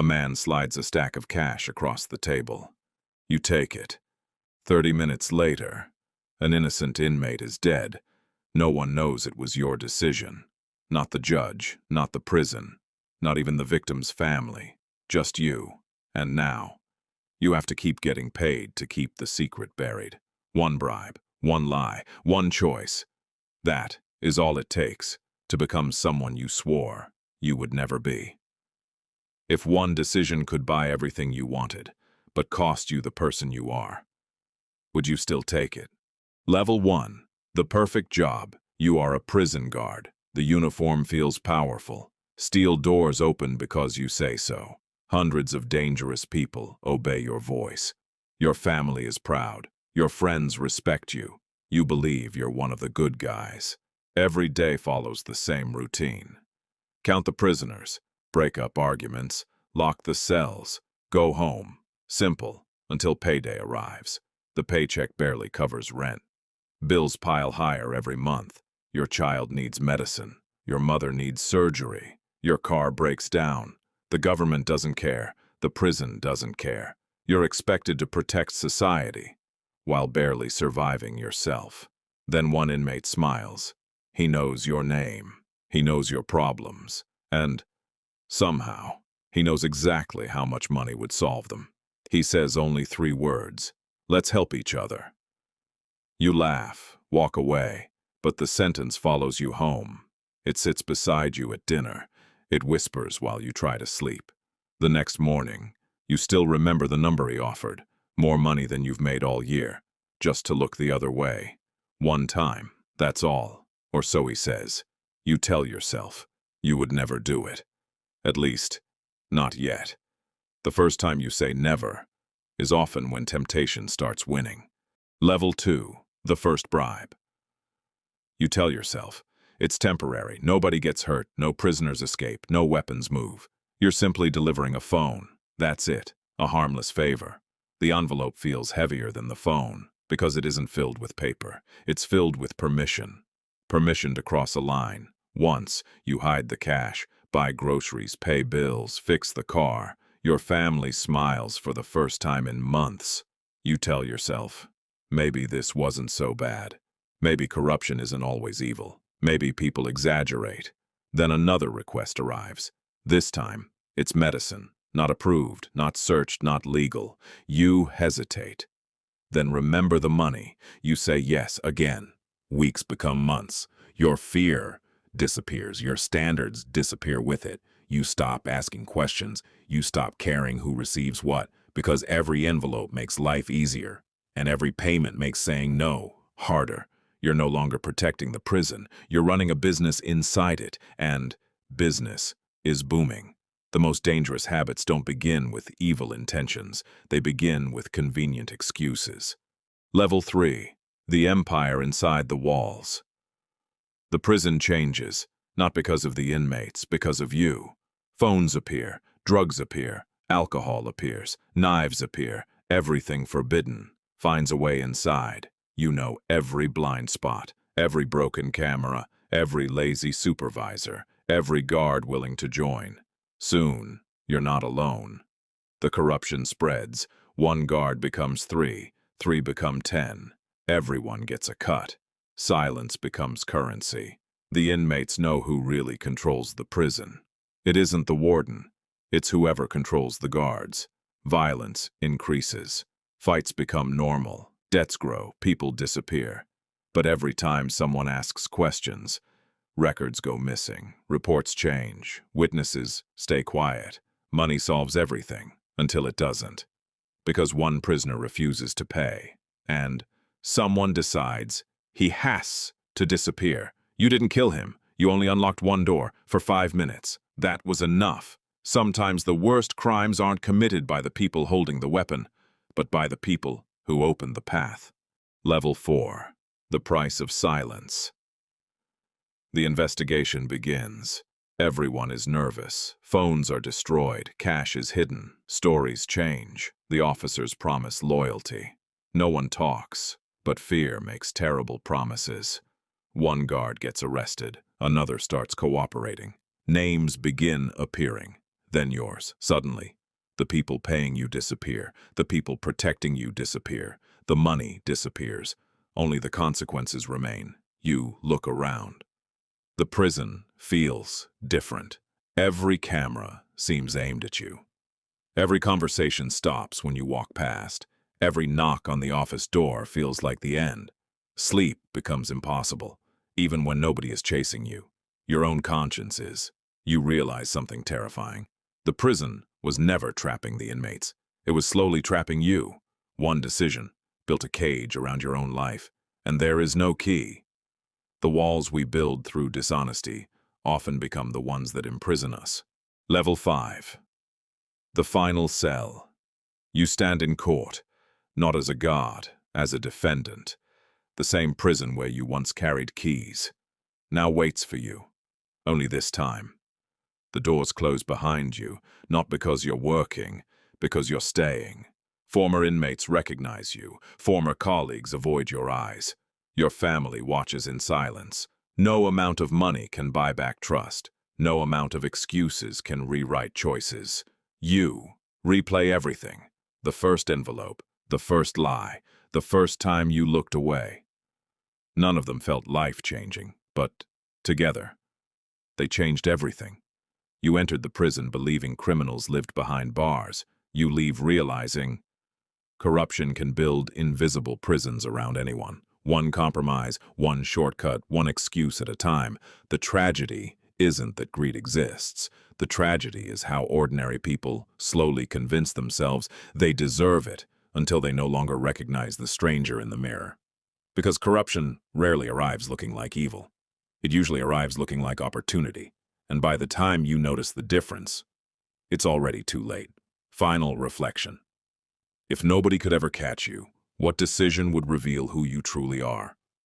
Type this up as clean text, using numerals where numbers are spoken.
A man slides a stack of cash across the table. You take it. 30 minutes later, an innocent inmate is dead. No one knows it was your decision. Not the judge, not the prison, not even the victim's family. Just you. And now, you have to keep getting paid to keep the secret buried. One bribe, one lie, one choice. That is all it takes to become someone you swore you would never be. If one decision could buy everything you wanted, but cost you the person you are, would you still take it? Level 1. The perfect job. You are a prison guard. The uniform feels powerful. Steel doors open because you say so. Hundreds of dangerous people obey your voice. Your family is proud. Your friends respect you. You believe you're one of the good guys. Every day follows the same routine. Count the prisoners, break up arguments, lock the cells, go home. Simple, until payday arrives. The paycheck barely covers rent. Bills pile higher every month. Your child needs medicine. Your mother needs surgery. Your car breaks down. The government doesn't care. The prison doesn't care. You're expected to protect society while barely surviving yourself. Then one inmate smiles. He knows your name. He knows your problems. And somehow, he knows exactly how much money would solve them. He says only 3 words. Let's help each other. You laugh, walk away, but the sentence follows you home. It sits beside you at dinner. It whispers while you try to sleep. The next morning, you still remember the number he offered. More money than you've made all year, just to look the other way. One time, that's all. Or so he says. You tell yourself you would never do it. At least, not yet. The first time you say never is often when temptation starts winning. Level 2. The first bribe. You tell yourself, it's temporary, nobody gets hurt, no prisoners escape, no weapons move. You're simply delivering a phone. That's it, a harmless favor. The envelope feels heavier than the phone because it isn't filled with paper. It's filled with permission. Permission to cross a line. Once, you hide the cash, buy groceries, pay bills, fix the car. Your family smiles for the first time in months. You tell yourself, maybe this wasn't so bad. Maybe corruption isn't always evil. Maybe people exaggerate. Then another request arrives. This time, it's medicine. Not approved, not searched, not legal. You hesitate. Then remember the money. You say yes again. Weeks become months. Your fear disappears. Your standards disappear with it. You stop asking questions. You stop caring who receives what, because every envelope makes life easier, and every payment makes saying no harder. You're no longer protecting the prison. You're running a business inside it, and business is booming. The most dangerous habits don't begin with evil intentions. They begin with convenient excuses. Level 3. The empire inside the walls. The prison changes, not because of the inmates, because of you. Phones appear, drugs appear, alcohol appears, knives appear, everything forbidden finds a way inside. You know every blind spot, every broken camera, every lazy supervisor, every guard willing to join. Soon, you're not alone. The corruption spreads. 1 guard becomes 3, 3 become 10. Everyone gets a cut. Silence becomes currency. The inmates know who really controls the prison. It isn't the warden. It's whoever controls the guards. Violence increases. Fights become normal. Debts grow. People disappear. But every time someone asks questions, records go missing, reports change, witnesses stay quiet. Money solves everything, until it doesn't. Because one prisoner refuses to pay, and someone decides he has to disappear. You didn't kill him. You only unlocked 1 door for 5 minutes. That was enough. Sometimes the worst crimes aren't committed by the people holding the weapon, but by the people who open the path. Level 4. The price of silence. The investigation begins. Everyone is nervous. Phones are destroyed. Cash is hidden. Stories change. The officers promise loyalty. No one talks, but fear makes terrible promises. 1 guard gets arrested. Another starts cooperating. Names begin appearing. then yours. Suddenly, the people paying you disappear. The people protecting you disappear. The money disappears. Only the consequences remain. You look around. The prison feels different. Every camera seems aimed at you. Every conversation stops when you walk past. Every knock on the office door feels like the end. Sleep becomes impossible, even when nobody is chasing you. Your own conscience is. You realize something terrifying. The prison was never trapping the inmates. It was slowly trapping you. One decision built a cage around your own life, and there is no key. The walls we build through dishonesty often become the ones that imprison us. Level 5. The final cell. You stand in court, not as a guard, as a defendant. The same prison where you once carried keys now waits for you, only this time. The doors close behind you, not because you're working, because you're staying. Former inmates recognize you. Former colleagues avoid your eyes. Your family watches in silence. No amount of money can buy back trust. No amount of excuses can rewrite choices. You replay everything. The first envelope, the first lie, the first time you looked away. None of them felt life-changing, but together, they changed everything. You entered the prison believing criminals lived behind bars. You leave realizing corruption can build invisible prisons around anyone. One compromise, one shortcut, one excuse at a time. The tragedy isn't that greed exists. The tragedy is how ordinary people slowly convince themselves they deserve it until they no longer recognize the stranger in the mirror. Because corruption rarely arrives looking like evil. It usually arrives looking like opportunity. And by the time you notice the difference, it's already too late. Final reflection. If nobody could ever catch you, what decision would reveal who you truly are?